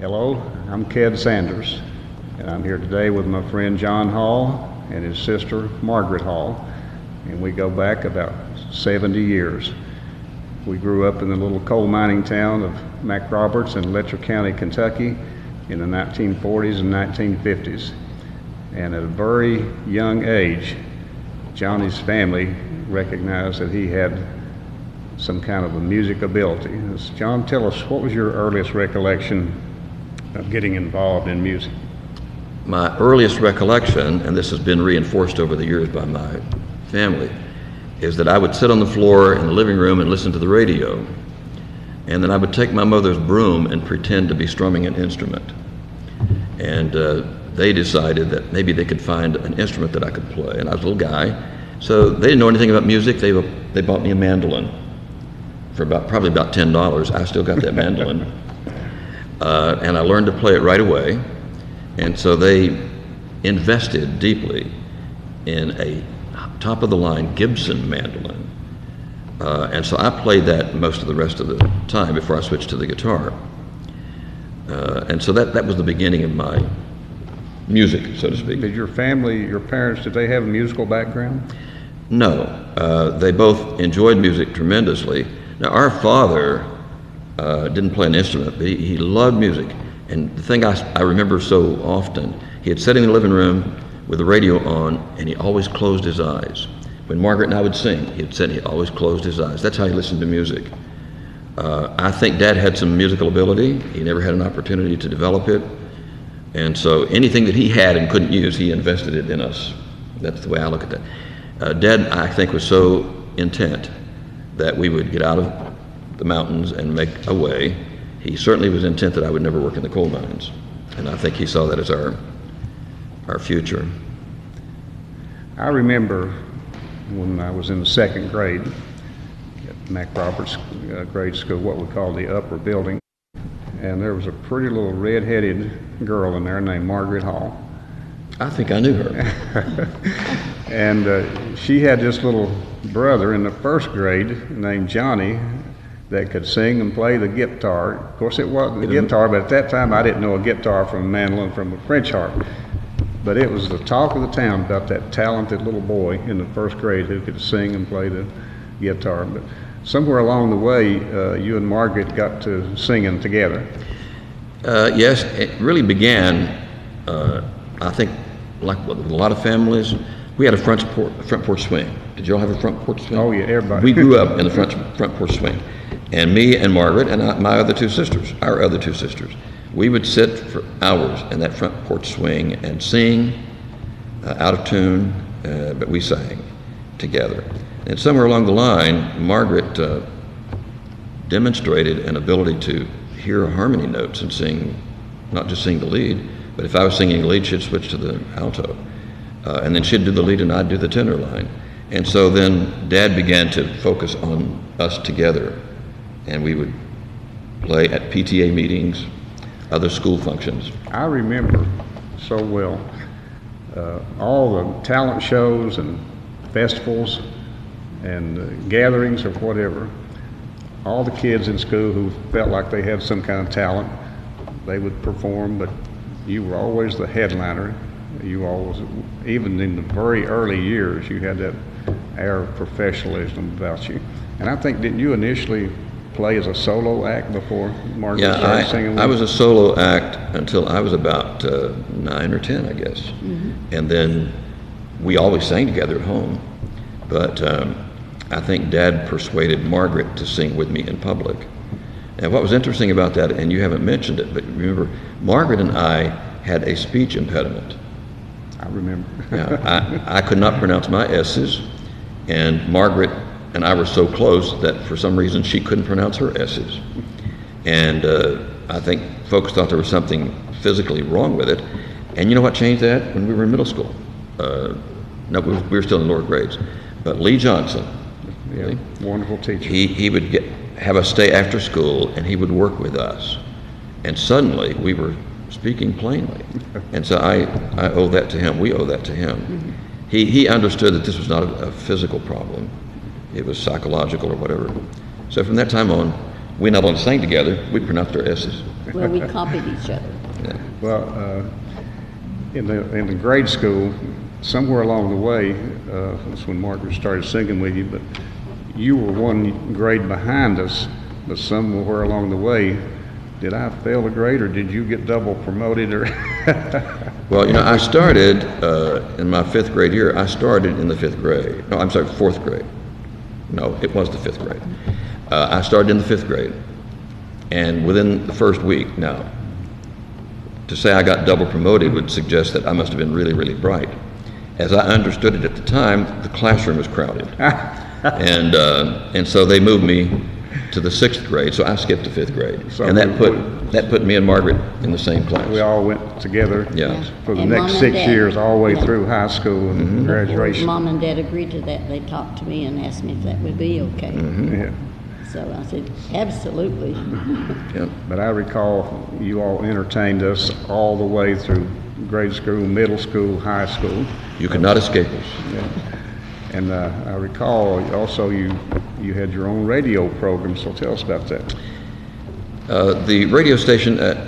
Hello, I'm Ked Sanders, and I'm here today with my friend John Hall and his sister Margaret Hall, and we go back about 70 years. We grew up in the little coal mining town of McRoberts in Letcher County, Kentucky in the 1940s and 1950s. And at a very young age, Johnny's family recognized that he had some kind of a music ability. John, tell us, what was your earliest recollection of getting involved in music? My earliest recollection, and this has been reinforced over the years by my family, is that I would sit on the floor in the living room and listen to the radio, and then I would take my mother's broom and pretend to be strumming an instrument. And they decided that maybe they could find an instrument that I could play, and I was a little guy, so they didn't know anything about music. They bought me a mandolin for probably about $10. I still got that mandolin. And I learned to play it right away. And so they invested deeply in a top-of-the-line Gibson mandolin. And so I played that most of the rest of the time before I switched to the guitar. And so that was the beginning of my music, so to speak. Did your family, your parents, did they have a musical background? No. They both enjoyed music tremendously. Now, our father didn't play an instrument, but he loved music. And the thing I remember so often, he had sat in the living room with the radio on, and he always closed his eyes. When Margaret and I would sing, he always closed his eyes. That's how he listened to music. I think Dad had some musical ability. He never had an opportunity to develop it. And so anything that he had and couldn't use, he invested it in us. That's the way I look at that. Dad, I think, was so intent that we would get out of the mountains and make a way. He certainly was intent that I would never work in the coal mines. And I think he saw that as our future. I remember when I was in the second grade at McRoberts grade school, what we call the upper building, and there was a pretty little red-headed girl in there named Margaret Hall. I think I knew her. And she had this little brother in the first grade named Johnny that could sing and play the guitar. Of course, it wasn't the guitar, but at that time I didn't know a guitar from a mandolin from a French harp. But it was the talk of the town about that talented little boy in the first grade who could sing and play the guitar. But somewhere along the way, you and Margaret got to singing together. Yes, it really began, I think, like with a lot of families, we had a front porch swing. Did you all have a front porch swing? Oh yeah, everybody. We grew up in the front porch swing. And me and Margaret and our other two sisters, we would sit for hours in that front porch swing and sing out of tune, but we sang together. And somewhere along the line, Margaret demonstrated an ability to hear harmony notes and sing, not just sing the lead, but if I was singing the lead, she'd switch to the alto. And then she'd do the lead and I'd do the tenor line. And so then Dad began to focus on us together. And we would play at PTA meetings, other school functions. I remember so well all the talent shows and festivals and gatherings or whatever. All the kids in school who felt like they had some kind of talent, they would perform, but you were always the headliner. You always, even in the very early years, you had that air of professionalism about you. And I think, didn't you initially play as a solo act before Margaret started singing? I was a solo act until I was about 9 or 10, I guess. Mm-hmm. And then we always sang together at home. But I think Dad persuaded Margaret to sing with me in public. And what was interesting about that, and you haven't mentioned it, but remember, Margaret and I had a speech impediment. I remember. I could not pronounce my S's, and Margaret and I were so close that for some reason she couldn't pronounce her S's. And I think folks thought there was something physically wrong with it. And you know what changed that? When we were in middle school. No, we were still in lower grades. But Lee Johnson, yeah, wonderful teacher. He would have us stay after school, and he would work with us. And suddenly we were speaking plainly. And so I owe that to him. We owe that to him. Mm-hmm. He understood that this was not a physical problem. It was psychological or whatever. So from that time on, we not only sang together, we pronounced our S's. Well, we copied each other. Yeah. Well, in the grade school, somewhere along the way, that's when Margaret started singing with you, but you were one grade behind us, but somewhere along the way, did I fail a grade or did you get double promoted or? Well, you know, I started in my 5th grade year, I started in the 5th grade. No, I'm sorry, 4th grade. No, it was the 5th grade. I started in the 5th grade. And within the first week, now, to say I got double promoted would suggest that I must have been really, really bright. As I understood it at the time, the classroom was crowded. And so they moved me to the 6th grade, so I skipped the 5th grade. So and that put me and Margaret in the same class. We all went together Yeah. for the And next Mom and 6 Dad. years, all the way Yeah. through high school and graduation. Mom and Dad agreed to that. They talked to me and asked me if that would be okay. Yeah. So I said, absolutely. Yeah. But I recall you all entertained us all the way through grade school, middle school, high school. You could not escape us. Yeah. And I recall also you had your own radio program, so tell us about that. The radio station at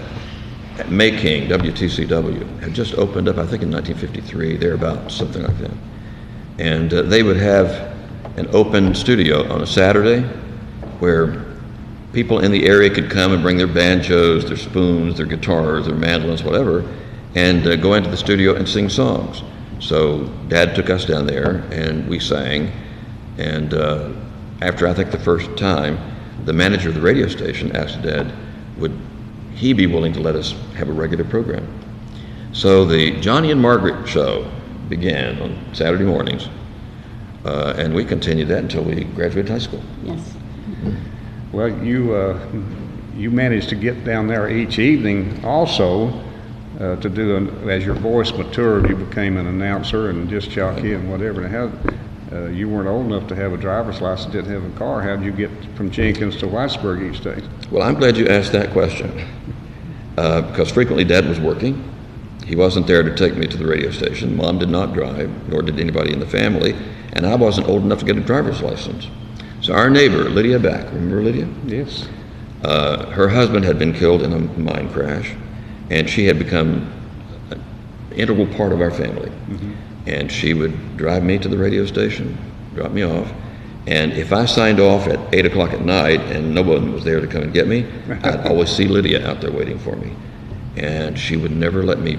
Mayking, WTCW, had just opened up, I think in 1953, thereabouts, something like that. And they would have an open studio on a Saturday where people in the area could come and bring their banjos, their spoons, their guitars, their mandolins, whatever, and go into the studio and sing songs. So Dad took us down there and we sang, and after I think the first time, the manager of the radio station asked Dad, would he be willing to let us have a regular program? So the Johnny and Margaret show began on Saturday mornings, and we continued that until we graduated high school. Yes. Well, you managed to get down there each evening also to do, as your voice matured, you became an announcer and disc jockey and whatever. How, you weren't old enough to have a driver's license, didn't have a car. How did you get from Jenkins to Whitesburg each day? Well, I'm glad you asked that question, because frequently Dad was working. He wasn't there to take me to the radio station. Mom did not drive, nor did anybody in the family, and I wasn't old enough to get a driver's license. So our neighbor, Lydia Back, remember Lydia? Yes. Her husband had been killed in a mine crash, and she had become an integral part of our family. And she would drive me to the radio station, drop me off, and if I signed off at 8 o'clock at night and no one was there to come and get me, I'd always see Lydia out there waiting for me. And she would never let me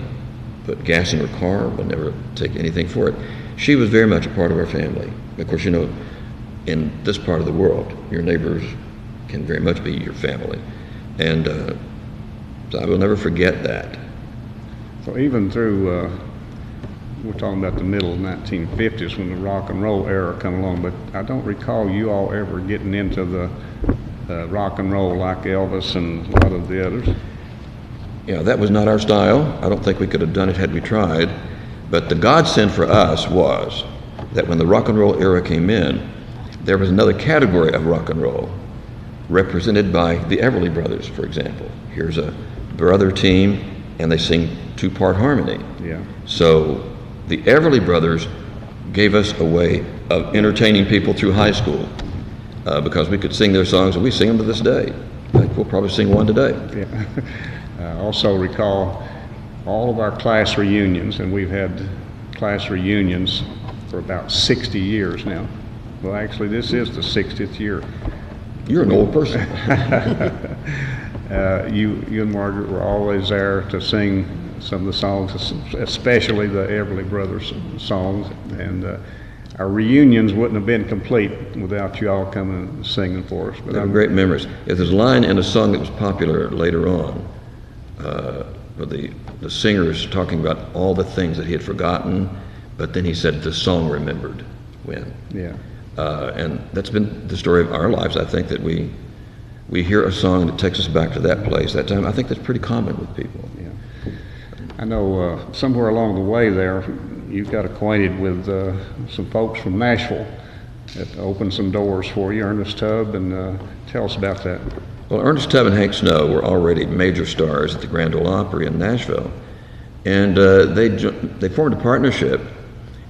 put gas in her car, would never take anything for it. She was very much a part of our family. Of course, you know, in this part of the world, your neighbors can very much be your family. And so I will never forget that. So even through, we're talking about the middle of the 1950s when the rock and roll era come along, but I don't recall you all ever getting into the rock and roll like Elvis and a lot of the others. Yeah, that was not our style. I don't think we could have done it had we tried. But the godsend for us was that when the rock and roll era came in, there was another category of rock and roll represented by the Everly Brothers, for example. Here's a brother team, and they sing two-part harmony. Yeah. So the Everly Brothers gave us a way of entertaining people through high school because we could sing their songs, and we sing them to this day. I think we'll probably sing one today. Yeah. I also recall all of our class reunions, and we've had class reunions for about 60 years now. Well, actually, this is the 60th year. You're an old person. You and Margaret were always there to sing some of the songs, especially the Everly Brothers songs, and our reunions wouldn't have been complete without you all coming and singing for us. But They were great memories. If there's a line in a song that was popular later on, the singer's talking about all the things that he had forgotten, but then he said the song remembered when. Yeah. And that's been the story of our lives. I think that we hear a song that takes us back to that place, that time. I think that's pretty common with people. Yeah. I know somewhere along the way there, you got acquainted with some folks from Nashville that opened some doors for you, Ernest Tubb, and tell us about that. Well, Ernest Tubb and Hank Snow were already major stars at the Grand Ole Opry in Nashville. And they formed a partnership,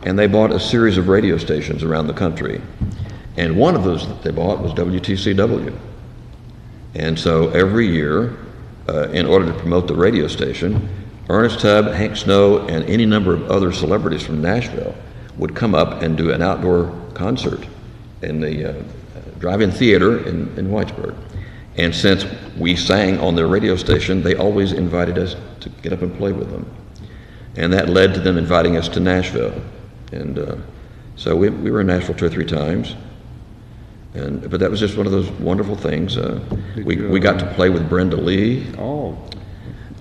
and they bought a series of radio stations around the country. And one of those that they bought was WTCW. And so every year, in order to promote the radio station, Ernest Tubb, Hank Snow, and any number of other celebrities from Nashville would come up and do an outdoor concert in the drive-in theater in Whitesburg. And since we sang on their radio station, they always invited us to get up and play with them. And that led to them inviting us to Nashville. And so we were in Nashville 2 or 3 times. But that was just one of those wonderful things. We got to play with Brenda Lee. Oh.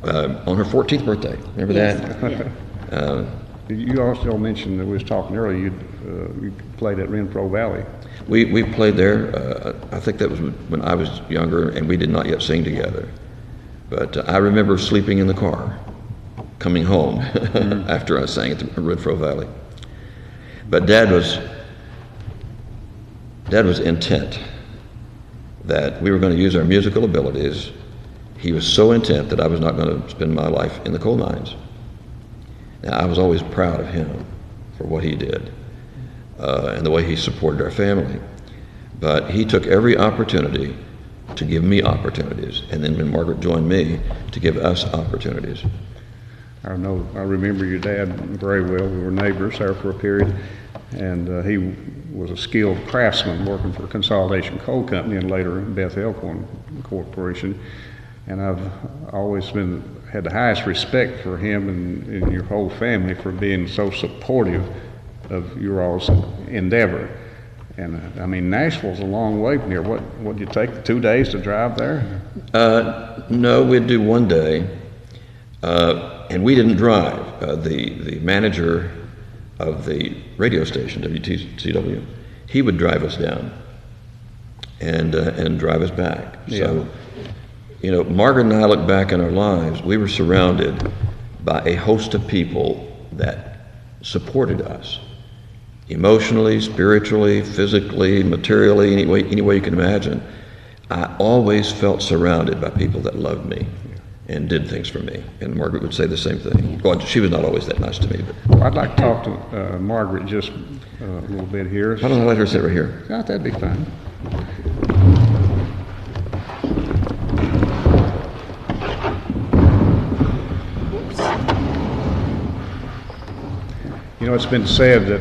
On her 14th birthday. Remember that? Yeah. You also mentioned that we was talking earlier, you played at Renfro Valley. We played there. I think that was when I was younger, and we did not yet sing together. But I remember sleeping in the car, coming home after I sang at the Renfro Valley. But Dad was intent that we were going to use our musical abilities. He was so intent that I was not going to spend my life in the coal mines. Now, I was always proud of him for what he did and the way he supported our family. But he took every opportunity to give me opportunities, and then when Margaret joined me, to give us opportunities. I remember your dad very well. We were neighbors there for a period, and he was a skilled craftsman working for Consolidation Coal Company and later Beth Elkhorn Corporation. And I've always had the highest respect for him and your whole family for being so supportive of your all's endeavor. And I mean, Nashville's a long way from here. What'd you take, 2 days to drive there? No, we'd do 1 day, and we didn't drive. The manager of the radio station, WTCW, he would drive us down and drive us back. Yeah. So, you know, Margaret and I look back in our lives, we were surrounded by a host of people that supported us emotionally, spiritually, physically, materially, any way you can imagine. I always felt surrounded by people that loved me and did things for me. And Margaret would say the same thing. Well, she was not always that nice to me. But I'd like to talk to Margaret just a little bit here. why don't I let her sit right here? Yeah, that'd be fine. You know, it's been said that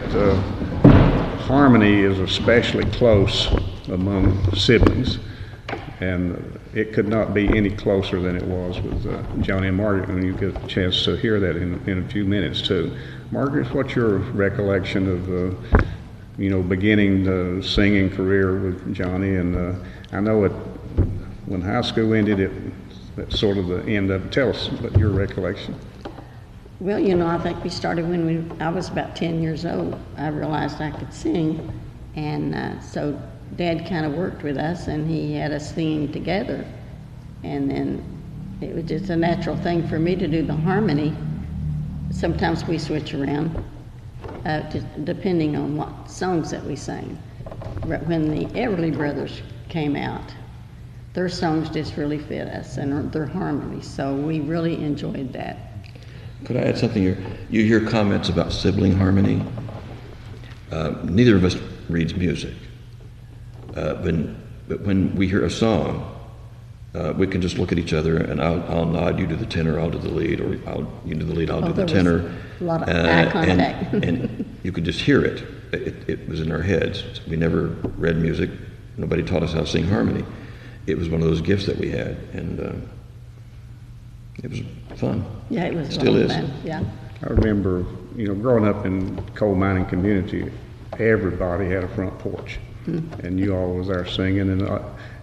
harmony is especially close among siblings, and it could not be any closer than it was with John and Margaret, and you get a chance to hear that in a few minutes too. Margaret, what's your recollection of beginning the singing career with Johnny? And I know when high school ended, that's sort of the end of it. Tell us about your recollection. Well, you know, I think we started when I was about 10 years old. I realized I could sing, and so Dad kind of worked with us, and he had us singing together. And then it was just a natural thing for me to do the harmony. Sometimes we switch around, just depending on what songs that we sang. When the Everly Brothers came out, their songs just really fit us, and their harmonies, so we really enjoyed that. Could I add something here? You hear comments about sibling harmony. Neither of us reads music. But when we hear a song, we can just look at each other, and I'll nod, you do the tenor, I'll do the lead, or you do the lead, I'll do the tenor. A lot of eye contact. And you could just hear it. It was in our heads. We never read music. Nobody taught us how to sing harmony. It was one of those gifts that we had, and it was fun. Yeah, it was Still is. fun. Yeah. I remember, growing up in coal mining community, everybody had a front porch, and you all was there singing. And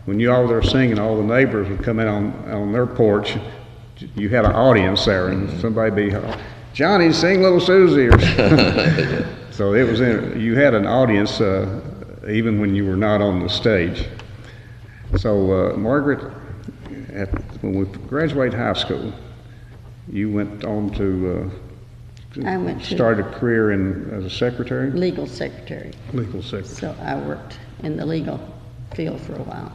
when you all were there singing, all the neighbors would come in on their porch. You had an audience there, and somebody be, Johnny, sing Little Susie, or so it was. You had an audience even when you were not on the stage. So Margaret, when we graduated high school, you went on to start a career as a secretary? Legal secretary. Legal secretary. So I worked in the legal field for a while.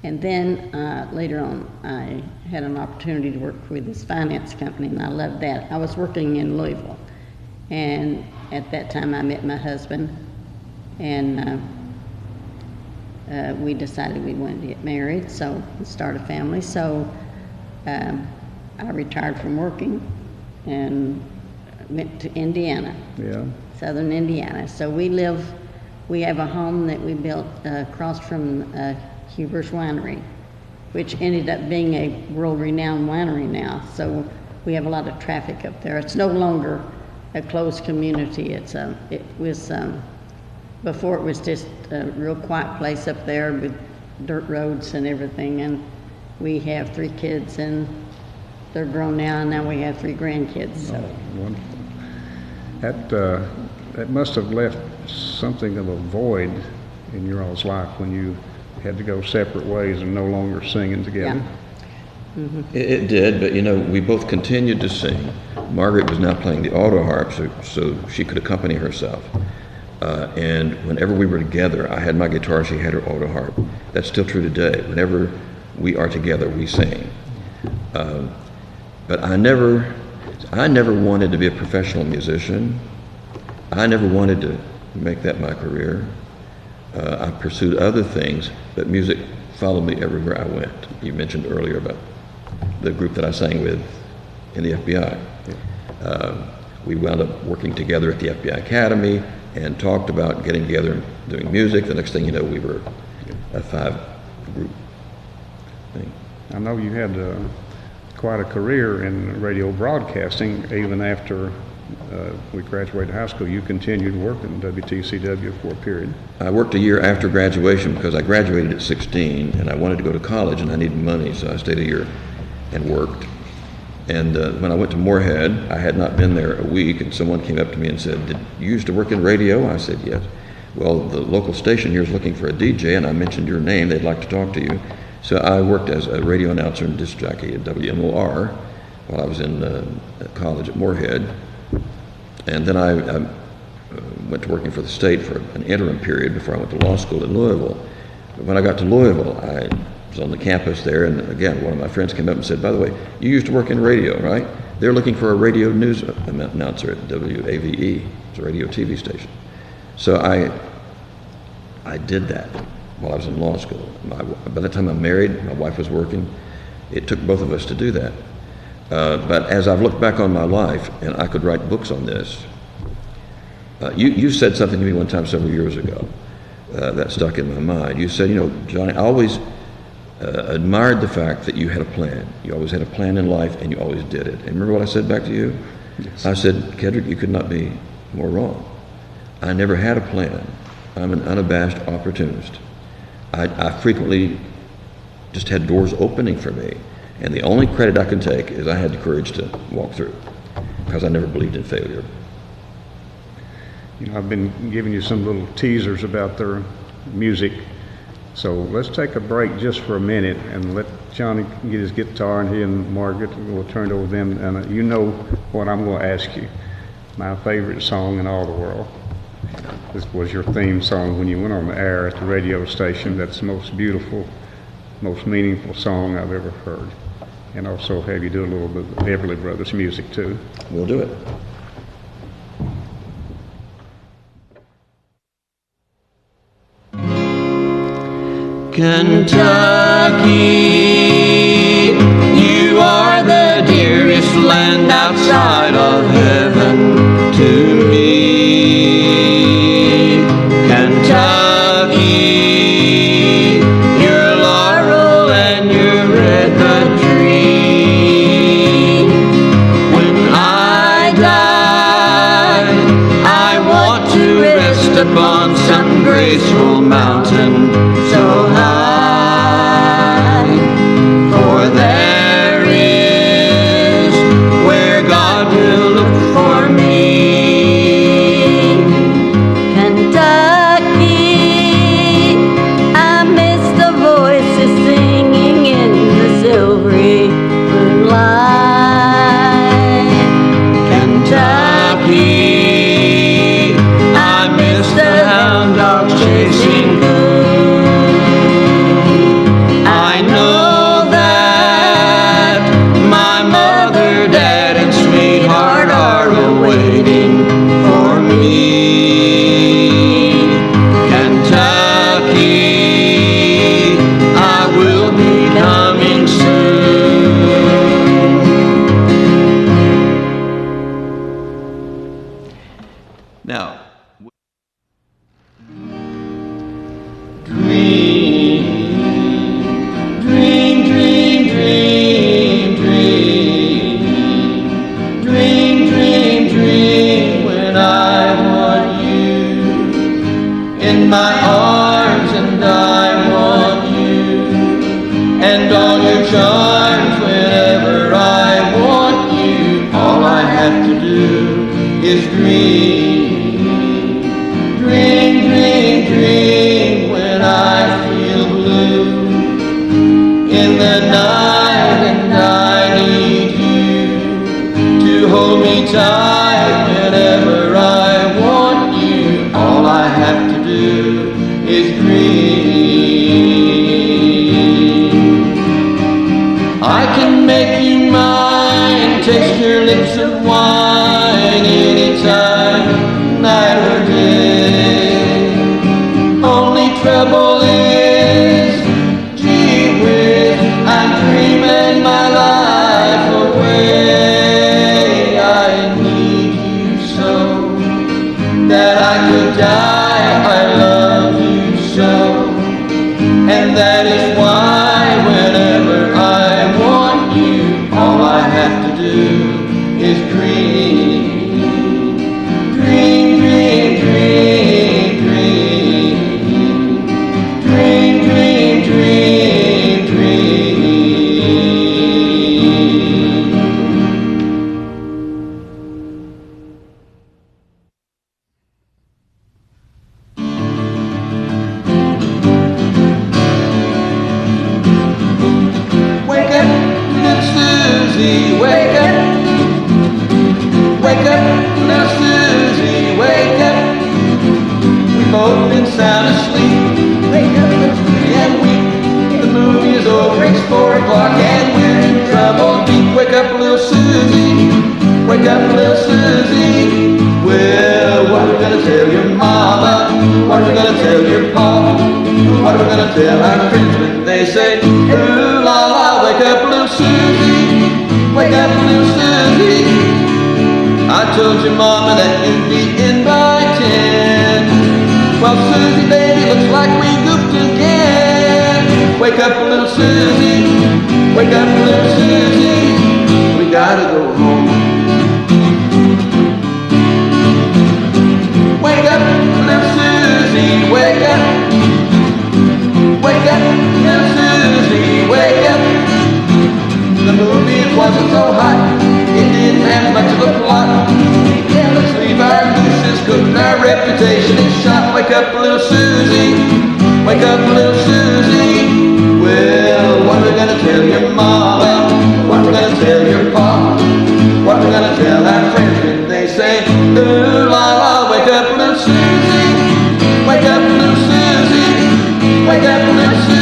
And then later on, I had an opportunity to work with this finance company, and I loved that. I was working in Louisville, and at that time I met my husband, and we decided we wanted to get married, so start a family. So I retired from working and went to Indiana, Yeah. southern Indiana. So we have a home that we built across from Huber's Winery, which ended up being a world-renowned winery now. So we have a lot of traffic up there. It's no longer a closed community. Before it was just a real quiet place up there with dirt roads and everything. And we have 3 kids, and they're grown now, and now we have 3 grandkids. So. Oh, wonderful. That must have left something of a void in your all's life when you had to go separate ways and no longer singing together. Yeah. Mm-hmm. It did, but we both continued to sing. Margaret was now playing the auto harp, so she could accompany herself. And whenever we were together, I had my guitar, she had her auto harp. That's still true today. Whenever we are together, we sing. But I never wanted to be a professional musician. I never wanted to make that my career. I pursued other things, but music followed me everywhere I went. You mentioned earlier about the group that I sang with in the FBI. We wound up working together at the FBI Academy and talked about getting together and doing music. The next thing you know, we were a 5-group thing. I know you had quite a career in radio broadcasting. Even after we graduated high school, you continued working WTCW for a period. I worked a year after graduation because I graduated at 16 and I wanted to go to college and I needed money, so I stayed a year and worked. And when I went to Moorhead, I had not been there a week, and someone came up to me and said, "Did you used to work in radio?" I said, "Yes." "Well, the local station here is looking for a DJ, and I mentioned your name. They'd like to talk to you." So I worked as a radio announcer and disc jockey at WMOR while I was in college at Moorhead. And then I went to working for the state for an interim period before I went to law school in Louisville. But when I got to Louisville, I was on the campus there, and again, one of my friends came up and said, "By the way, you used to work in radio, right? They're looking for a radio news announcer at WAVE, it's a radio TV station." So I did that while I was in law school. By the time I married, my wife was working. It took both of us to do that. But as I've looked back on my life, and I could write books on this, you said something to me one time several years ago that stuck in my mind. You said, "Johnny, I always admired the fact that you had a plan. You always had a plan in life, and you always did it." And remember what I said back to you? Yes. I said, "Kedrick, you could not be more wrong. I never had a plan. I'm an unabashed opportunist. I frequently just had doors opening for me, and the only credit I can take is I had the courage to walk through, because I never believed in failure." I've been giving you some little teasers about their music. So let's take a break just for a minute and let Johnny get his guitar, and he and Margaret will turn it over to them. And you know what I'm going to ask you. My favorite song in all the world. This was your theme song when you went on the air at the radio station. That's the most beautiful, most meaningful song I've ever heard. And also have you do a little bit of Everly Brothers music too. We'll do it. Kentucky, you are the dearest land outside of heaven to me. Kentucky, your laurel and your redbud tree. When I die, I want to rest upon some graceful mountain so high, for there is where God will look for me. Kentucky, I miss the voices singing in the silvery moonlight. Kentucky, I miss the hound dogs chasing good. depend on your charms whenever I want you. All I have to do is dream, dream, dream, dream when I feel blue in the night, and I need you to hold me tight whenever I want you. All I have to do is dream. I can make you mine, taste your lips of wine anytime, night or day. Only trouble is, gee whiz, I'm dreaming my life away. I need you so that I could die. I love you so, and that is why whenever I want you, all I have to do is dream, dream, dream, dream, dream, dream, dream, dream, dream. Wake up, little Susie, wake up. Wake up, little Susie, wake up. We've both been sound asleep. Wake up, little Susie, and weep. The movie is over, it's 4 o'clock, and we're in trouble deep. Wake up, little Susie, wake up, little Susie. Well, what are we gonna tell your mama? What are we gonna tell your pa? What are we gonna tell our friends when they say, ooh la la, wake up, little Susie, wake up, little Susie. I told your mama that you'd be in by 10. Well, Susie, baby, looks like we goofed again. Wake up, little Susie, wake up, little Susie. We gotta go home. Wake up, little Susie, wake up. Wake up, little Susie, wake up. The movie wasn't so hot, it didn't have much of a plot. Yeah, let's leave our gooses cooked, our reputation is shot. Wake up, little Susie, wake up, little Susie. Well, what are we gonna tell your mama? What are we gonna tell your pa? What are we gonna tell our friends when they say, ooh la la, wake up, little Susie, wake up, little Susie, wake up, little Susie.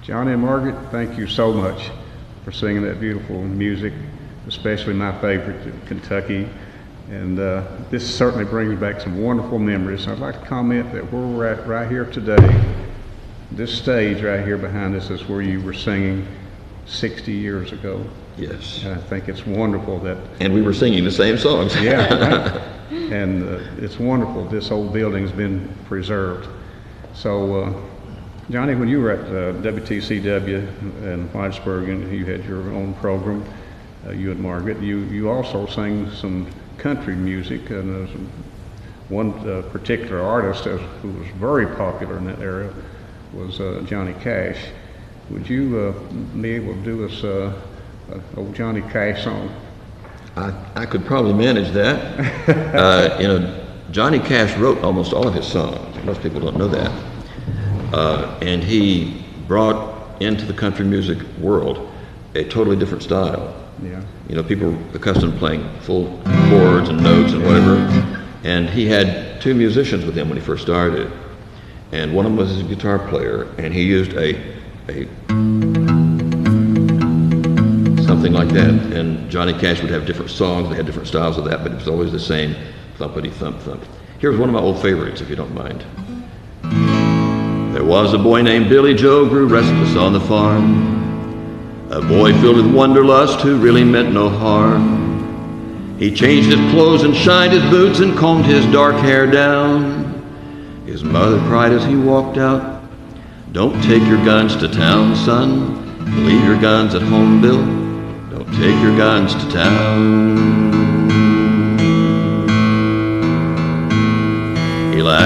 John and Margaret, thank you so much for singing that beautiful music, especially my favorite, Kentucky. And this certainly brings back some wonderful memories. I'd like to comment that where we're at right here today, this stage right here behind us is where you were singing 60 years ago. Yes. And I think it's wonderful that... And we were singing the same songs. Yeah, right. And it's wonderful this old building's been preserved. So, Johnny, when you were at WTCW in Whitesburg and you had your own program, you and Margaret, you also sang some country music, and there's one particular artist who was very popular in that area was Johnny Cash. Would you be able to do us an old Johnny Cash song? I could probably manage that. Johnny Cash wrote almost all of his songs. Most people don't know that. And he brought into the country music world a totally different style. Yeah. People were accustomed to playing full chords and notes and whatever. And he had two musicians with him when he first started. And one of them was his guitar player, and he used a something like that. And Johnny Cash would have different songs, they had different styles of that, but it was always the same thumpity thump thump. Here's one of my old favorites, if you don't mind. There was a boy named Billy Joe, grew restless on the farm. A boy filled with wanderlust who really meant no harm. He changed his clothes and shined his boots and combed his dark hair down. His mother cried as he walked out, "Don't take your guns to town, son. Leave your guns at home, Bill. Don't take your guns to town."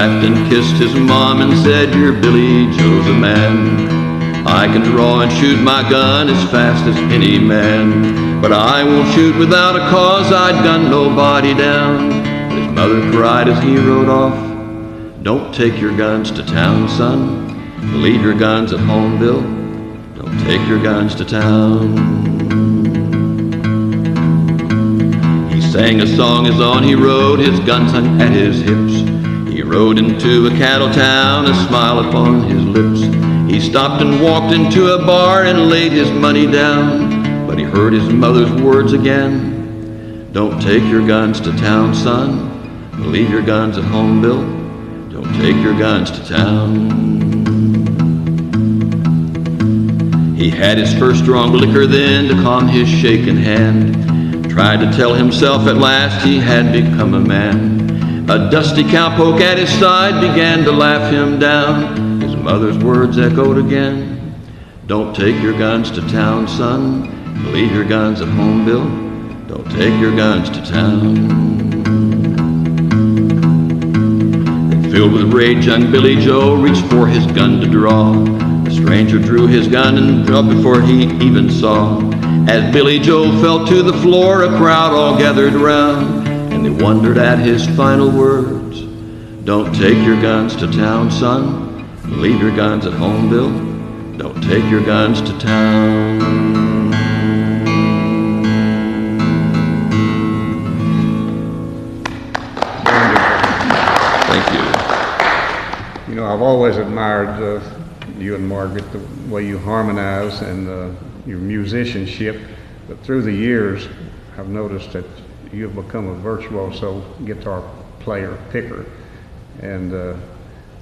laughed and kissed his mom and said, "Your Billy Joe's a man. I can draw and shoot my gun as fast as any man, but I won't shoot without a cause, I'd gun nobody down." His mother cried as he rode off, "Don't take your guns to town, son. Leave your guns at home, Bill. Don't take your guns to town." He sang a song as on he rode, his guns hung at his hips. He rode into a cattle town, a smile upon his lips. He stopped and walked into a bar and laid his money down, but he heard his mother's words again. "Don't take your guns to town, son. Leave your guns at home, Bill. Don't take your guns to town." He had his first strong liquor then to calm his shaking hand. Tried to tell himself at last he had become a man. A dusty cowpoke at his side began to laugh him down. His mother's words echoed again. "Don't take your guns to town, son. Leave your guns at home, Bill. Don't take your guns to town." Filled with rage, young Billy Joe reached for his gun to draw. The stranger drew his gun and dropped before he even saw. As Billy Joe fell to the floor, a crowd all gathered round, and they wondered at his final words. "Don't take your guns to town, son. Leave your guns at home, Bill. Don't take your guns to town." You know, I've always admired you and Margaret, the way you harmonize and your musicianship, but through the years, I've noticed that you have become a virtuoso guitar player, picker, and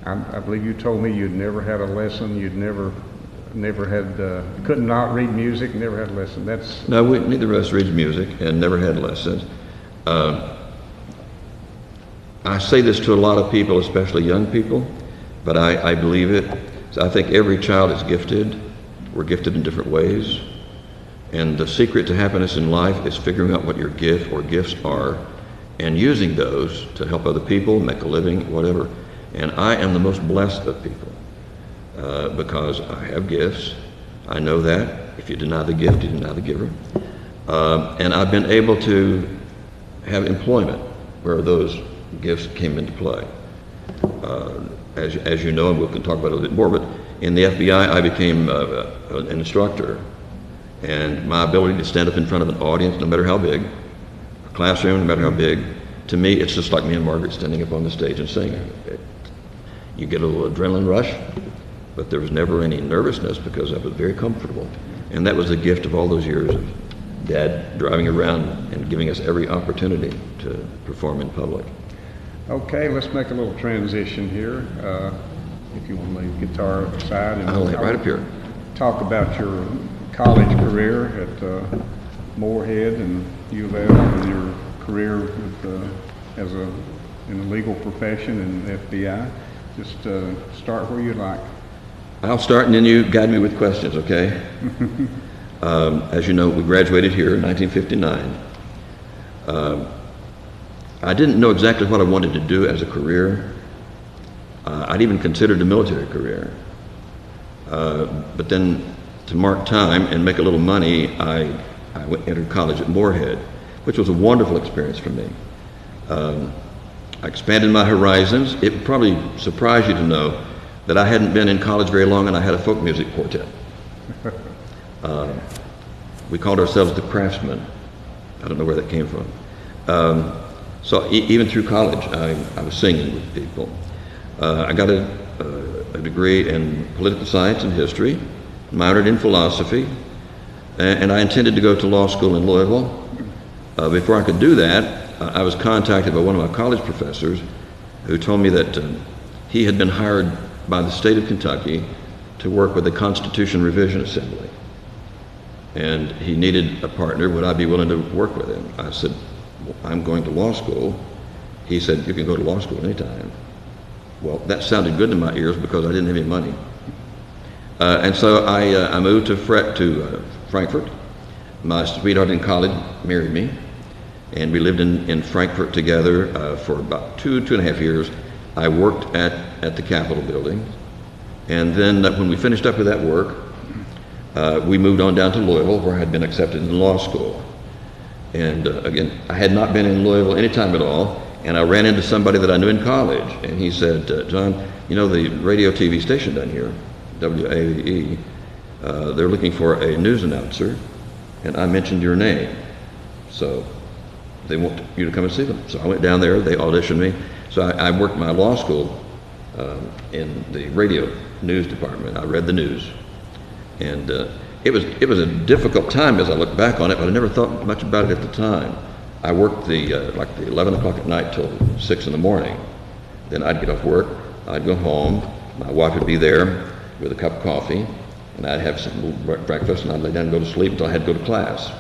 I believe you told me you'd never had a lesson, you'd never had, could not read music, never had a lesson. That's... No, neither of us reads music and never had lessons. I say this to a lot of people, especially young people, but I believe it. So I think every child is gifted. We're gifted in different ways. And the secret to happiness in life is figuring out what your gift or gifts are and using those to help other people, make a living, whatever. And I am the most blessed of people because I have gifts. I know that. If you deny the gift, you deny the giver. And I've been able to have employment where those gifts came into play. As you know, and we can talk about it a little bit more, but in the FBI, I became an instructor. And my ability to stand up in front of an audience, no matter how big, a classroom, no matter how big, to me, it's just like me and Margaret standing up on the stage and singing. You get a little adrenaline rush, but there was never any nervousness because I was very comfortable. And that was the gift of all those years of Dad driving around and giving us every opportunity to perform in public. Okay, let's make a little transition here. If you want to leave guitar aside. And I'll lay it right up here. Talk about your college career at Moorhead and U of L, and your career with, in the legal profession and FBI. Just start where you like. I'll start and then you guide me with questions, okay? As you know, we graduated here in 1959. I didn't know exactly what I wanted to do as a career. I'd even considered a military career. But then to mark time and make a little money, I entered college at Moorhead, which was a wonderful experience for me. I expanded my horizons. It would probably surprise you to know that I hadn't been in college very long and I had a folk music quartet. We called ourselves the Craftsmen. I don't know where that came from. So even through college, I was singing with people. I got a degree in political science and history, minored in philosophy, and I intended to go to law school in Louisville. Before I could do that, I was contacted by one of my college professors who told me that he had been hired by the state of Kentucky to work with the Constitution Revision Assembly. And he needed a partner. Would I be willing to work with him? I said, well, I'm going to law school. He said, you can go to law school anytime. Well, that sounded good to my ears because I didn't have any money. And so I moved to Frankfurt. My sweetheart in college married me, and we lived in Frankfurt together for about two and a half years. I worked at the Capitol building, and then when we finished up with that work, we moved on down to Louisville, where I had been accepted in law school. And again, I had not been in Louisville any time at all, and I ran into somebody that I knew in college, and he said, John, you know the radio TV station down here, WAE, they're looking for a news announcer, and I mentioned your name, so they want you to come and see them. So I went down there, they auditioned me. So I worked my law school in the radio news department. I read the news, and it was a difficult time as I look back on it, but I never thought much about it at the time. I worked like the 11 o'clock at night till 6 in the morning. Then I'd get off work, I'd go home, my wife would be there with a cup of coffee, and I'd have some little breakfast, and I'd lay down and go to sleep until I had to go to class.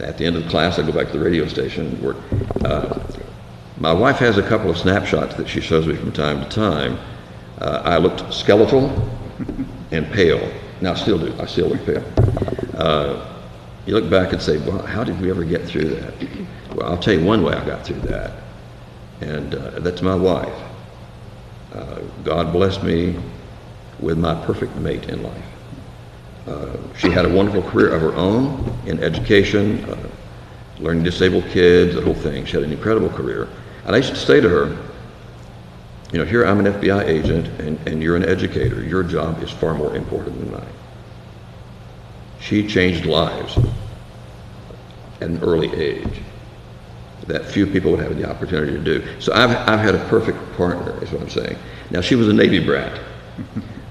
At the end of the class, I'd go back to the radio station and work. My wife has a couple of snapshots that she shows me from time to time. I looked skeletal and pale. Now I still do, I still look pale. You look back and say, well, how did we ever get through that? Well, I'll tell you one way I got through that, and that's my wife. God blessed me with my perfect mate in life. She had a wonderful career of her own in education, learning disabled kids, the whole thing. She had an incredible career. And I used to say to her, you know, here I'm an FBI agent and you're an educator. Your job is far more important than mine. She changed lives at an early age that few people would have the opportunity to do. So I've had a perfect partner, is what I'm saying. Now, she was a Navy brat.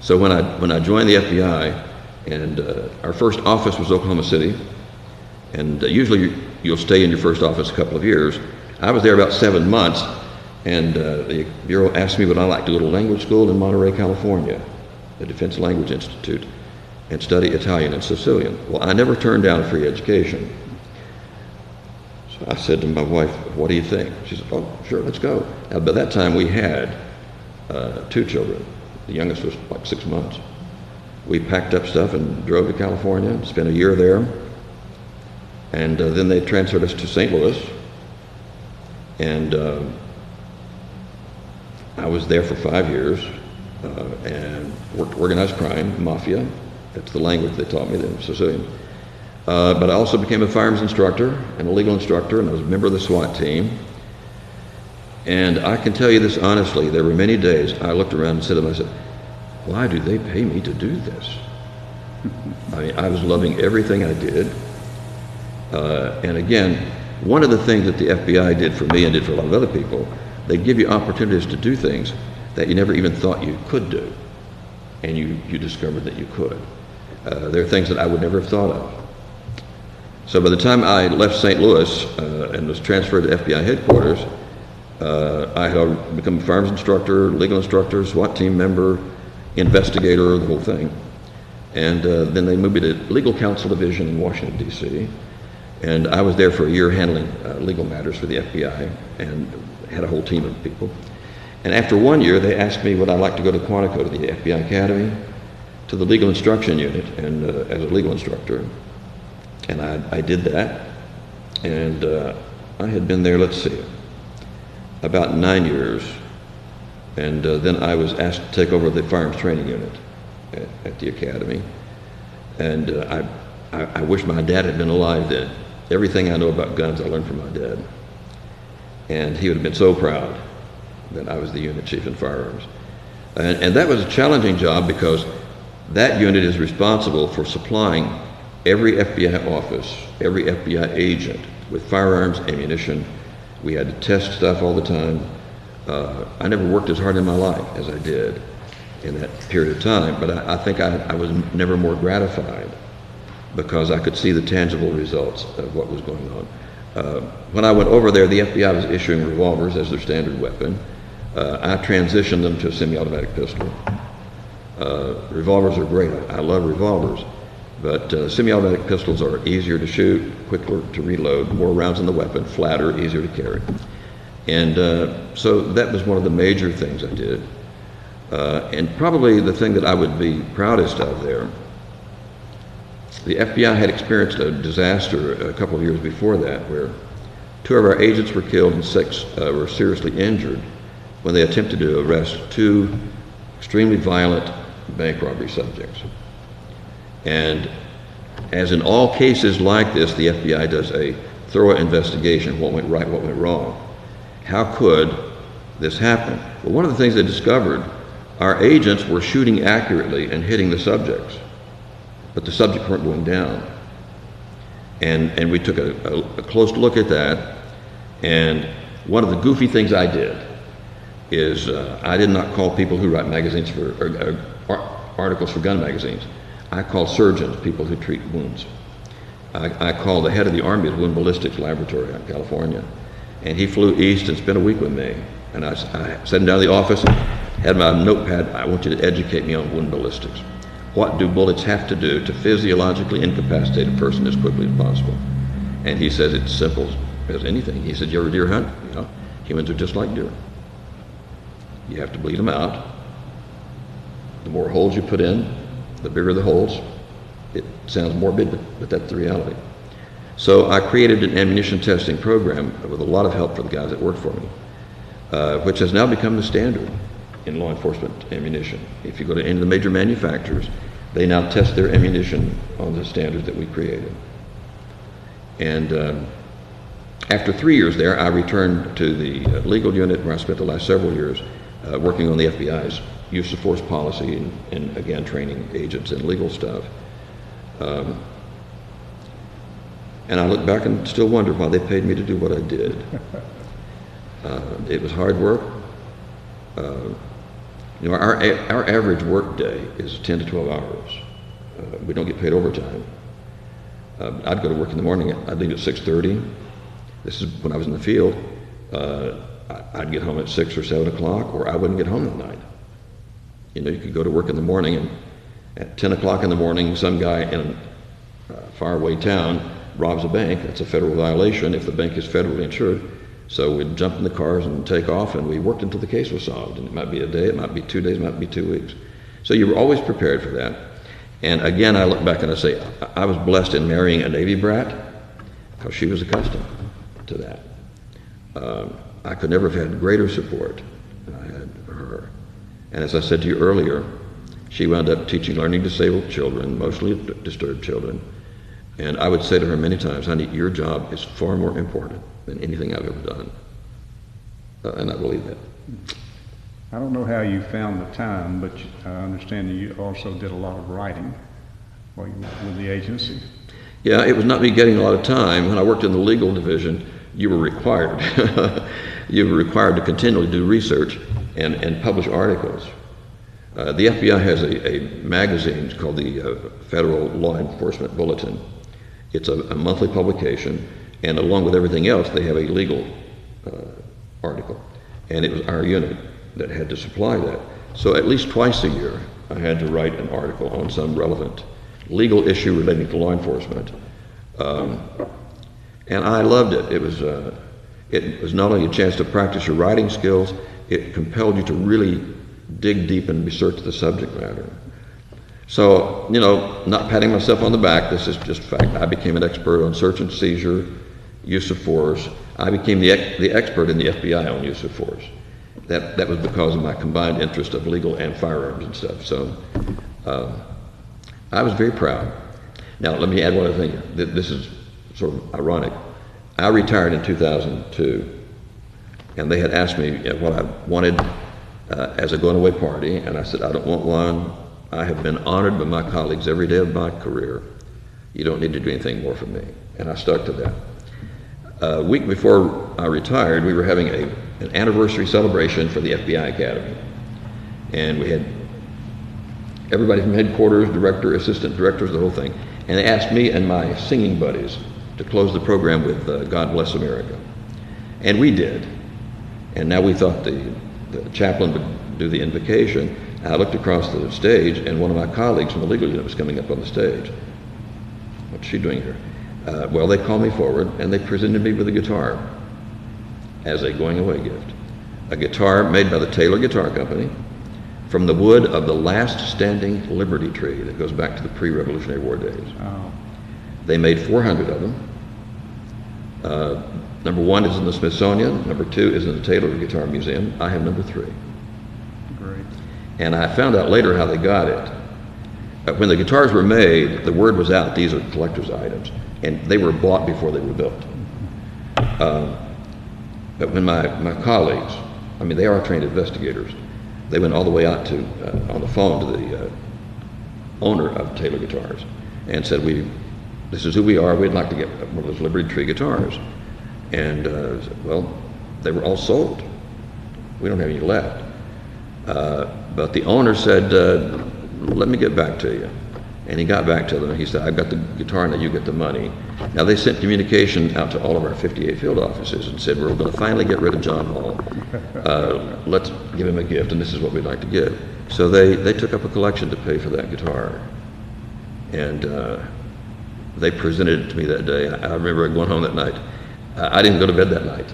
So when I joined the FBI, and our first office was Oklahoma City, and usually you'll stay in your first office a couple of years. I was there about 7 months, and the Bureau asked me would I like to go to language school in Monterey, California, the Defense Language Institute, and study Italian and Sicilian. Well, I never turned down a free education. So I said to my wife, what do you think? She said, oh, sure, let's go. Now, by that time we had 2 children. The youngest was like 6 months. We packed up stuff and drove to California, spent a year there, and then they transferred us to St. Louis, and I was there for 5 years and worked organized crime, mafia. That's the language they taught me, the Sicilian. But I also became a firearms instructor and a legal instructor, and I was a member of the SWAT team. And I can tell you this honestly, there were many days I looked around and said to myself, why do they pay me to do this? I mean, I was loving everything I did. And again, one of the things that the FBI did for me and did for a lot of other people, they give you opportunities to do things that you never even thought you could do. And you discovered that you could. There are things that I would never have thought of. So by the time I left St. Louis and was transferred to FBI headquarters, I had become a firearms instructor, legal instructor, SWAT team member, investigator, the whole thing. And then they moved me to Legal Counsel Division in Washington, D.C. And I was there for a year handling legal matters for the FBI and had a whole team of people. And after 1 year, they asked me would I like to go to Quantico, to the FBI Academy, to the legal instruction unit, and as a legal instructor. And I did that. And I had been there, let's see, about 9 years. And then I was asked to take over the firearms training unit at the academy. And I wish my dad had been alive then. Everything I know about guns I learned from my dad. And he would have been so proud that I was the unit chief in firearms. And that was a challenging job because that unit is responsible for supplying every FBI office, every FBI agent with firearms, ammunition. We had to test stuff all the time. I never worked as hard in my life as I did in that period of time, but I think I was never more gratified because I could see the tangible results of what was going on. When I went over there, the FBI was issuing revolvers as their standard weapon. I transitioned them to a semi-automatic pistol. Revolvers are great. I love revolvers, but semi-automatic pistols are easier to shoot, quicker to reload, more rounds in the weapon, flatter, easier to carry. And so that was one of the major things I did. And probably the thing that I would be proudest of there, the FBI had experienced a disaster a couple of years before that where 2 of our agents were killed and 6 were seriously injured when they attempted to arrest two extremely violent bank robbery subjects. And as in all cases like this, the FBI does a thorough investigation, what went right, what went wrong. How could this happen? Well, one of the things they discovered, our agents were shooting accurately and hitting the subjects, but the subjects weren't going down. And we took a close look at that, and one of the goofy things I did is I did not call people who write magazines articles for gun magazines. I call surgeons, people who treat wounds. I called the head of the Army's wound ballistics laboratory out in California, and he flew east and spent a week with me. And I sat him down in the office, had my notepad. I want you to educate me on wound ballistics. What do bullets have to do to physiologically incapacitate a person as quickly as possible? And he says it's simple as anything. He said, you ever deer hunt? You know, humans are just like deer. You have to bleed them out. The more holes you put in, the bigger the holes. It sounds morbid, but that's the reality. So I created an ammunition testing program with a lot of help from the guys that worked for me, which has now become the standard in law enforcement ammunition. If you go to any of the major manufacturers, they now test their ammunition on the standards that we created. And after 3 years there, I returned to the legal unit where I spent the last several years working on the FBI's use of force policy and again, training agents and legal stuff. And I look back and still wonder why they paid me to do what I did. It was hard work. You know, our average work day is 10 to 12 hours. We don't get paid overtime. I'd go to work in the morning. I'd leave at 6:30. This is when I was in the field. I'd get home at 6 or 7 o'clock, or I wouldn't get home that night. You know, you could go to work in the morning, and at 10 o'clock in the morning, some guy in a faraway town robs a bank. That's a federal violation if the bank is federally insured. So we'd jump in the cars and take off, and we worked until the case was solved. And it might be a day, it might be 2 days, it might be 2 weeks. So you were always prepared for that. And again, I look back and I say, I was blessed in marrying a Navy brat, because she was accustomed to that. I could never have had greater support than I had for her. And as I said to you earlier, she wound up teaching learning disabled children, emotionally disturbed children. And I would say to her many times, honey, your job is far more important than anything I've ever done. And I believe that. I don't know how you found the time, but I understand that you also did a lot of writing while you were with the agency. Yeah, it was not me getting a lot of time. When I worked in the legal division, you were required. You were required to continually do research and publish articles. The FBI has a magazine called the Federal Law Enforcement Bulletin. It's a monthly publication, and along with everything else, they have a legal article. And it was our unit that had to supply that. So at least twice a year, I had to write an article on some relevant legal issue relating to law enforcement. And I loved it. It was not only a chance to practice your writing skills, it compelled you to really dig deep and research the subject matter. So, you know, not patting myself on the back, this is just fact. I became an expert on search and seizure, use of force. I became the expert in the FBI on use of force. That was because of my combined interest of legal and firearms and stuff. So I was very proud. Now, let me add one other thing. This is sort of ironic. I retired in 2002, and they had asked me what I wanted as a going-away party, and I said, I don't want one. I have been honored by my colleagues every day of my career. You don't need to do anything more for me. And I stuck to that. A week before I retired, we were having an anniversary celebration for the FBI Academy. And we had everybody from headquarters, director, assistant directors, the whole thing. And they asked me and my singing buddies to close the program with God Bless America. And we did. And now we thought the chaplain would do the invocation. I looked across the stage, and one of my colleagues from the legal unit was coming up on the stage. What's she doing here? Well, they called me forward, and they presented me with a guitar as a going-away gift. A guitar made by the Taylor Guitar Company from the wood of the last standing Liberty tree that goes back to the pre-Revolutionary War days. Oh. They made 400 of them. Number 1 is in the Smithsonian. Number 2 is in the Taylor Guitar Museum. I have number 3. Great. And I found out later how they got it. When the guitars were made, the word was out, these are collector's items, and they were bought before they were built. But when my colleagues, I mean, they are trained investigators, they went all the way out to, on the phone to the owner of Taylor Guitars and said, this is who we are, we'd like to get one of those Liberty Tree guitars. And, well, they were all sold. We don't have any left. But the owner said, let me get back to you. And he got back to them and he said, I've got the guitar, now you get the money. Now they sent communication out to all of our 58 field offices and said, we're going to finally get rid of John Hall. Let's give him a gift, and this is what we'd like to give. So they took up a collection to pay for that guitar. And they presented it to me that day. I remember going home that night. I didn't go to bed that night.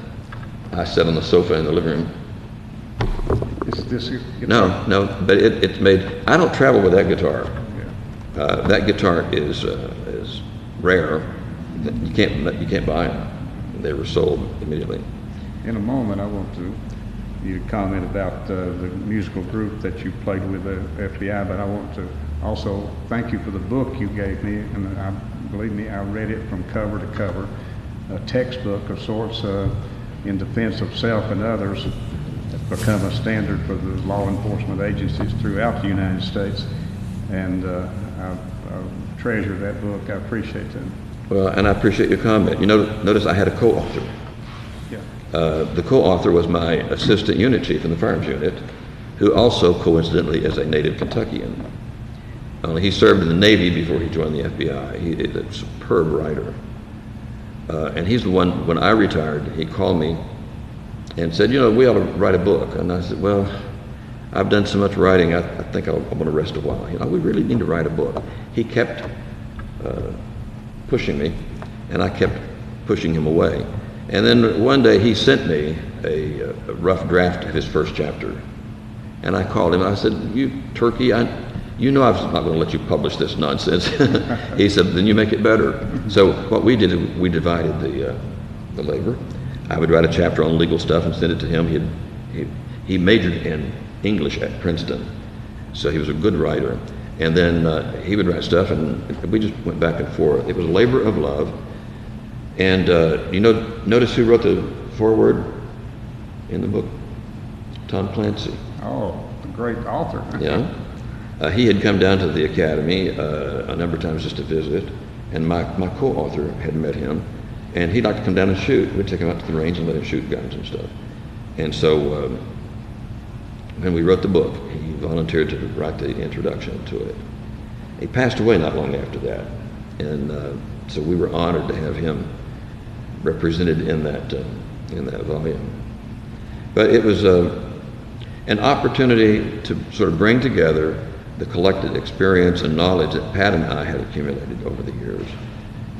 I sat on the sofa in the living room. Is this your guitar? No, but it's made, I don't travel with that guitar. Yeah. That guitar is rare. You can't buy them. They were sold immediately. In a moment, I want you to comment about the musical group that you played with the FBI, but I want to also thank you for the book you gave me, and believe me, I read it from cover to cover. A textbook of sorts in defense of self and others. It's become a standard for the law enforcement agencies throughout the United States, and I treasure that book. I appreciate that. Well, and I appreciate your comment. You know, notice I had a co-author. Yeah. The co-author was my assistant unit chief in the firearms unit, who also coincidentally is a native Kentuckian. Only he served in the Navy before he joined the FBI. He is a superb writer. And he's the one, when I retired, he called me and said, you know, we ought to write a book. And I said, well, I've done so much writing, I think I'm going to rest a while. You know, we really need to write a book. He kept pushing me, and I kept pushing him away. And then one day he sent me a rough draft of his first chapter. And I called him and I said, you turkey, you know I was not going to let you publish this nonsense. He said, then you make it better. So what we did is we divided the labor. I would write a chapter on legal stuff and send it to him. He majored in English at Princeton, so he was a good writer. And then he would write stuff, and we just went back and forth. It was a labor of love. And you know, notice who wrote the foreword in the book? Tom Clancy. Oh, a great author. Yeah. He had come down to the academy a number of times just to visit, and my co-author had met him, and he'd like to come down and shoot. We'd take him out to the range and let him shoot guns and stuff. And so when we wrote the book, he volunteered to write the introduction to it. He passed away not long after that, and so we were honored to have him represented in that volume. But it was an opportunity to sort of bring together the collected experience and knowledge that Pat and I had accumulated over the years.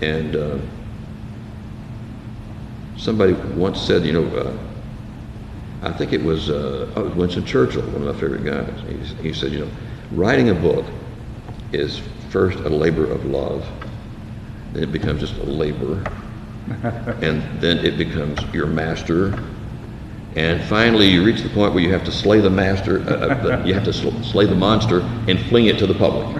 And somebody once said, you know, I think it was Winston Churchill, one of my favorite guys. He said, you know, writing a book is first a labor of love, then it becomes just a labor, and then it becomes your master. And finally, you reach the point where you have to slay the master, you have to slay the monster and fling it to the public.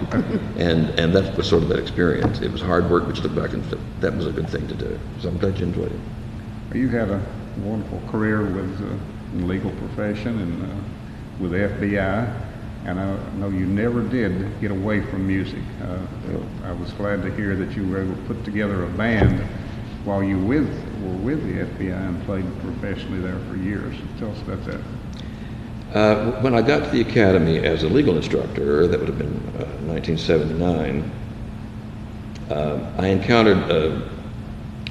And that was sort of that experience. It was hard work, but you look back and that was a good thing to do. So I'm glad you enjoyed it. You had a wonderful career with the legal profession and with the FBI, and I know you never did get away from music. I was glad to hear that you were able to put together a band while you were with the FBI and played professionally there for years. Tell us about that. When I got to the academy as a legal instructor, that would have been 1979, I encountered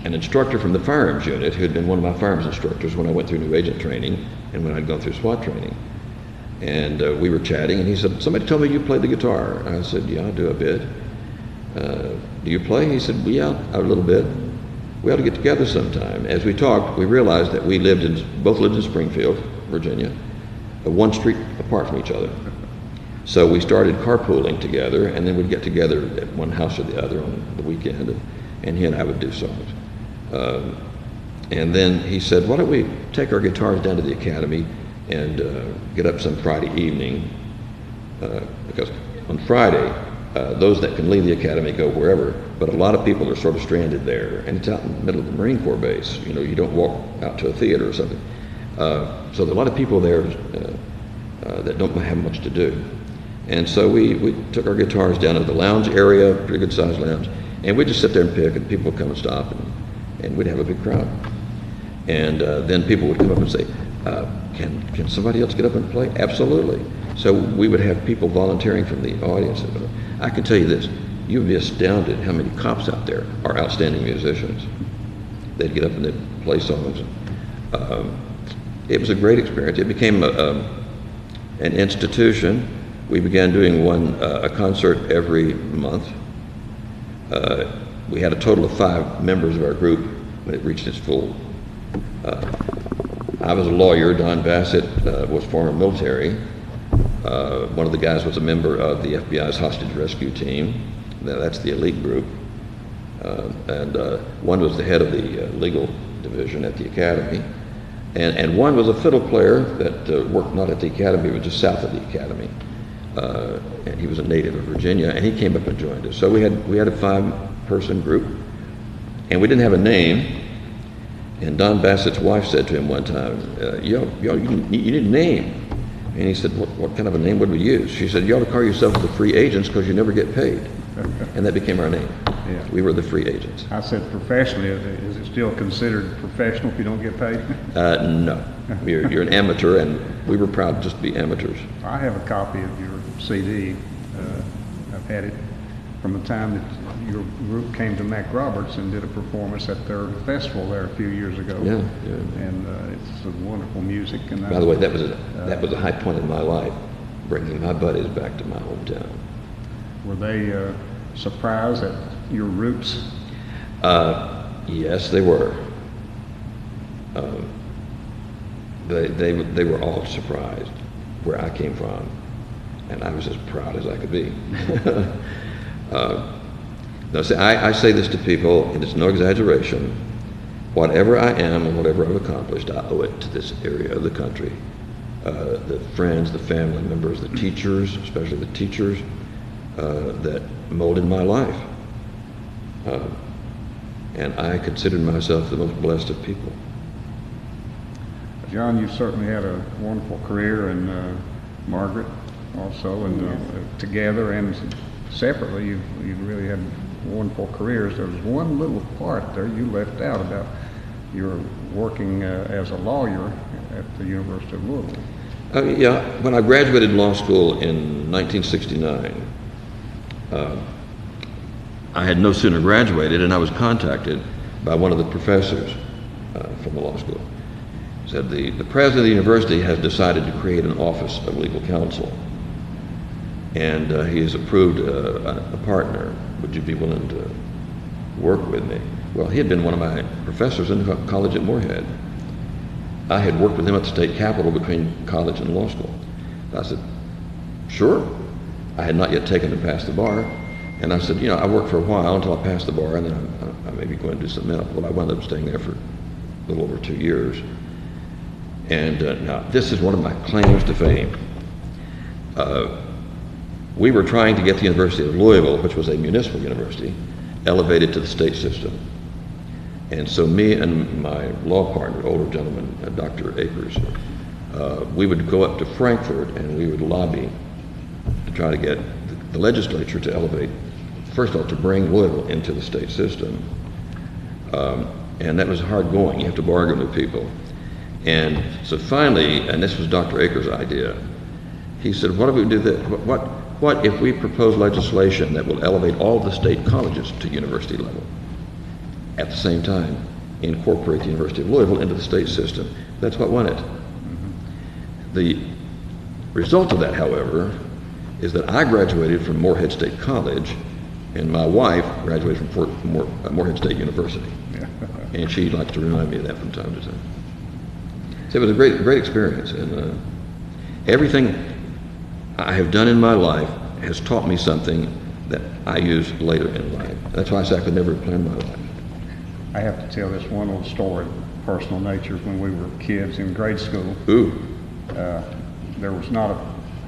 an instructor from the firearms unit who had been one of my firearms instructors when I went through new agent training and when I'd gone through SWAT training. And we were chatting, and he said, somebody told me you played the guitar. I said, yeah, I do a bit. Do you play? He said, well, yeah, a little bit. We ought to get together sometime. As we talked, we realized that we both lived in Springfield, Virginia, one street apart from each other. So we started carpooling together, and then we'd get together at one house or the other on the weekend, and he and I would do songs. And then he said, why don't we take our guitars down to the academy and get up some Friday evening, because on Friday, those that can leave the academy go wherever, but a lot of people are sort of stranded there, and it's out in the middle of the Marine Corps base. You know, you don't walk out to a theater or something. So there are a lot of people there that don't have much to do. And so we took our guitars down to the lounge area, pretty good sized lounge, and we'd just sit there and pick, and people would come and stop, and we'd have a big crowd. And then people would come up and say, can somebody else get up and play? Absolutely. So we would have people volunteering from the audience. I can tell you this, you would be astounded how many cops out there are outstanding musicians. They'd get up and they'd play songs. It was a great experience. It became an institution. We began doing a concert every month. We had a total of 5 members of our group when it reached its full. I was a lawyer. Don Bassett was former military. One of the guys was a member of the FBI's hostage rescue team. That's the elite group. And one was the head of the legal division at the academy. And one was a fiddle player that worked not at the academy, but just south of the academy. And he was a native of Virginia, and he came up and joined us. So we had a 5-person group, and we didn't have a name. And Don Bassett's wife said to him one time, you need a name. And he said, what kind of a name would we use? She said, you ought to call yourself the Free Agents because you never get paid. And that became our name. Yeah. We were the Free Agents. I said professionally, is it still considered professional if you don't get paid? No. You're an amateur, and we were proud to just be amateurs. I have a copy of your CD. I've had it from the time that your group came to Mac Roberts and did a performance at their festival there a few years ago. Yeah. And it's a wonderful music. And by the way, that was a high point in my life, bringing my buddies back to my hometown. Were they surprised at your roots? Yes, they were. They were all surprised where I came from, and I was as proud as I could be. Now, see, I say this to people, and it's no exaggeration. Whatever I am and whatever I've accomplished, I owe it to this area of the country. The friends, the family members, the teachers, especially the teachers that molded my life. And I considered myself the most blessed of people. John, you've certainly had a wonderful career, and Margaret also, and together and separately, you've really had wonderful careers. There was one little part there you left out about your working as a lawyer at the University of Louisville. Yeah, when I graduated law school in 1969, I had no sooner graduated, and I was contacted by one of the professors from the law school. He said, the president of the university has decided to create an office of legal counsel, and he has approved a partner. Would you be willing to work with me? Well, he had been one of my professors in college at Moorhead. I had worked with him at the state capitol between college and law school. I said, sure. I had not yet taken and passed the bar. And I said, I worked for a while until I passed the bar, and then I maybe go and do something else. Well, I wound up staying there for a little over 2 years. And now, this is one of my claims to fame. We were trying to get the University of Louisville, which was a municipal university, elevated to the state system. And so me and my law partner, older gentleman, Dr. Akers, we would go up to Frankfurt and we would lobby to try to get the legislature to elevate, first of all, to bring Louisville into the state system. And that was hard going. You have to bargain with people. And so finally, and this was Dr. Akers' idea, he said, what if we do this? What if we propose legislation that will elevate all the state colleges to university level? At the same time, incorporate the University of Louisville into the state system. That's what won it. Mm-hmm. The result of that, however, is that I graduated from Moorhead State College, and my wife graduated from Moorhead State University. Yeah. And she likes to remind me of that from time to time. So it was a great experience, and everything I have done in my life has taught me something that I use later in life. That's why I say I could never plan my life. I have to tell this one little story. personal nature when we were kids in grade school. Ooh, There was not a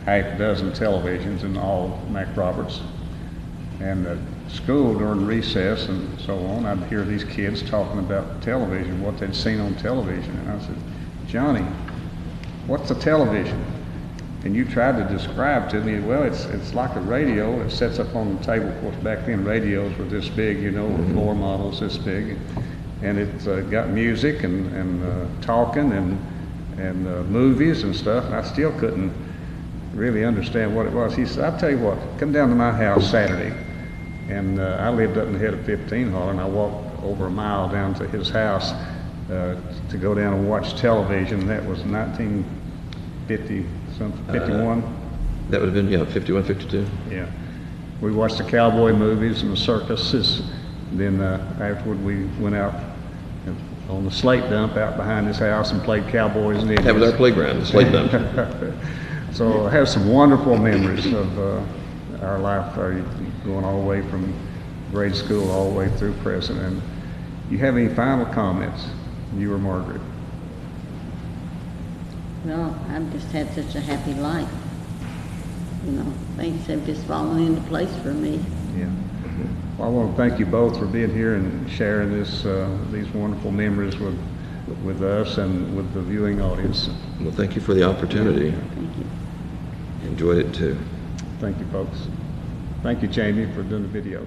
half dozen televisions in all Mac Roberts. And at school during recess and so on, I'd hear these kids talking about television, what they'd seen on television. And I said, Johnny, what's a television? And you tried to describe to me, well, it's like a radio. It sets up on the table. Of course, back then radios were this big, you know, floor models this big. And it got music and talking and movies and stuff. And I still couldn't really understand what it was. He said, I'll tell you what, come down to my house Saturday. And I lived up in the head of 15 Hall, and I walked over a mile down to his house to go down and watch television. That was 1950 something, 51. that would have been, yeah, 51, 52. Yeah. We watched the cowboy movies and the circuses. Then afterward we went out on the slate dump out behind his house and played cowboys and Indians. That was our playground, the slate dump. So I have some wonderful memories of our life, going all the way from grade school all the way through present. And you have any final comments, you or Margaret? Well, I've just had such a happy life. You know, things have just fallen into place for me. Yeah. Well, I want to thank you both for being here and sharing this, these wonderful memories with us and with the viewing audience. Well, thank you for the opportunity. Thank you. Enjoyed it too. Thank you, folks. Thank you, Jamie, for doing the video.